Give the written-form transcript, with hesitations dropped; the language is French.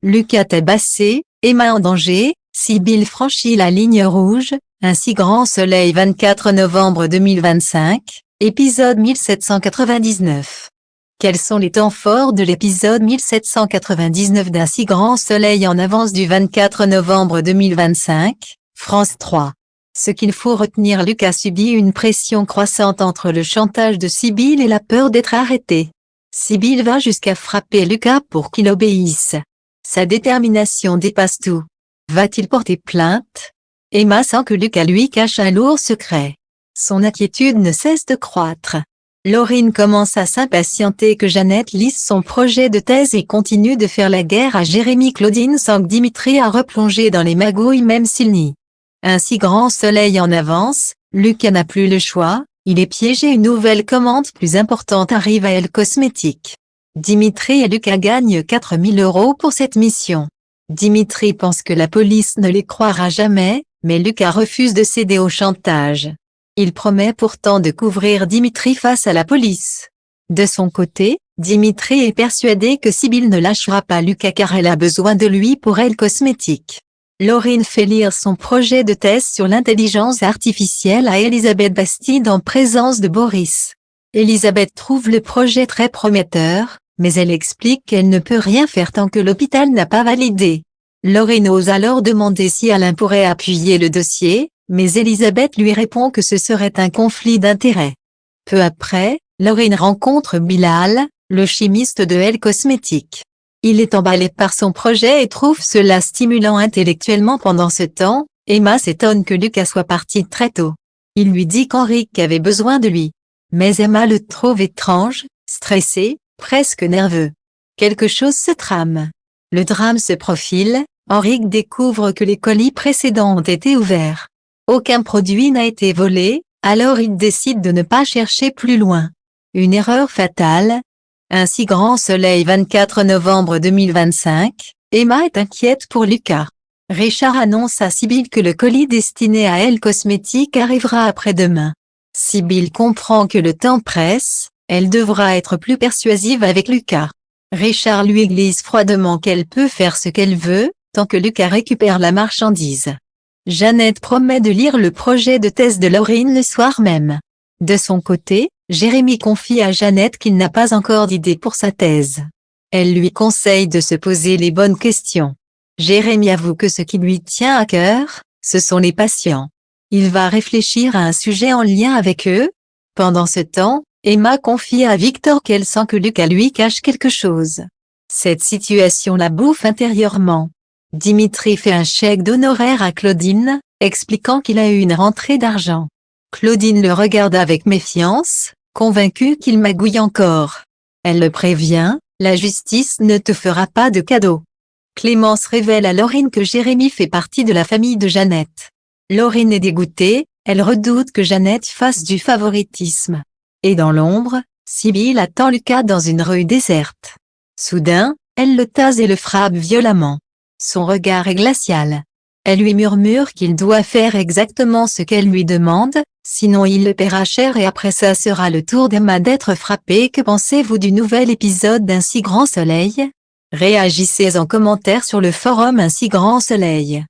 Lucas tabassé, Emma en danger, Sibylle franchit la ligne rouge, un si grand soleil 24 novembre 2025, épisode 1799. Quels sont les temps forts de l'épisode 1799 d'un si grand soleil en avance du 24 novembre 2025, France 3. Ce qu'il faut retenir: Lucas subit une pression croissante entre le chantage de Sibylle et la peur d'être arrêté. Sibylle va jusqu'à frapper Lucas pour qu'il obéisse. Sa détermination dépasse tout. Va-t-il porter plainte? Emma sent que Lucas lui cache un lourd secret. Son inquiétude ne cesse de croître. Laurine commence à s'impatienter que Jeannette lise son projet de thèse et continue de faire la guerre à Jérémy. Claudine sent que Dimitri a replongé dans les magouilles même s'il nie. Un si grand soleil en avance, Lucas n'a plus le choix, il est piégé. Une nouvelle commande plus importante arrive à Elle Cosmétiques. Dimitri et Lucas gagnent 4 000 € pour cette mission. Dimitri pense que la police ne les croira jamais, mais Lucas refuse de céder au chantage. Il promet pourtant de couvrir Dimitri face à la police. De son côté, Dimitri est persuadé que Sibylle ne lâchera pas Lucas car elle a besoin de lui pour Elle Cosmétiques. Laurine fait lire son projet de thèse sur l'intelligence artificielle à Elisabeth Bastide en présence de Boris. Elisabeth trouve le projet très prometteur, mais elle explique qu'elle ne peut rien faire tant que l'hôpital n'a pas validé. Laurine ose alors demander si Alain pourrait appuyer le dossier, mais Elisabeth lui répond que ce serait un conflit d'intérêts. Peu après, Laurine rencontre Bilal, le chimiste de Elle Cosmétiques. Il est emballé par son projet et trouve cela stimulant intellectuellement. Pendant ce temps, Emma s'étonne que Lucas soit parti très tôt. Il lui dit qu'Henrique avait besoin de lui. Mais Emma le trouve étrange, stressé, presque nerveux. Quelque chose se trame. Le drame se profile, Henrique découvre que les colis précédents ont été ouverts. Aucun produit n'a été volé, alors il décide de ne pas chercher plus loin. Une erreur fatale. Un si grand soleil 24 novembre 2025, Emma est inquiète pour Lucas. Richard annonce à Sibylle que le colis destiné à Elle Cosmétiques arrivera après-demain. Sibylle comprend que le temps presse, elle devra être plus persuasive avec Lucas. Richard lui glisse froidement qu'elle peut faire ce qu'elle veut, tant que Lucas récupère la marchandise. Jeannette promet de lire le projet de thèse de Laurine le soir même. De son côté, Jérémy confie à Jeannette qu'il n'a pas encore d'idée pour sa thèse. Elle lui conseille de se poser les bonnes questions. Jérémy avoue que ce qui lui tient à cœur, ce sont les patients. Il va réfléchir à un sujet en lien avec eux. Pendant ce temps, Emma confie à Victor qu'elle sent que Lucas lui cache quelque chose. Cette situation la bouffe intérieurement. Dimitri fait un chèque d'honoraires à Claudine, expliquant qu'il a eu une rentrée d'argent. Claudine le regarde avec méfiance, convaincue qu'il magouille encore. Elle le prévient, la justice ne te fera pas de cadeau. Clémence révèle à Laurine que Jérémy fait partie de la famille de Jeannette. Laurine est dégoûtée, elle redoute que Jeannette fasse du favoritisme. Et dans l'ombre, Sibylle attend Lucas dans une rue déserte. Soudain, elle le tase et le frappe violemment. Son regard est glacial. Elle lui murmure qu'il doit faire exactement ce qu'elle lui demande, sinon il le paiera cher et après ça sera le tour d'Emma d'être frappée. Que pensez-vous du nouvel épisode d'Un si grand soleil? Réagissez en commentaire sur le forum Un si grand soleil.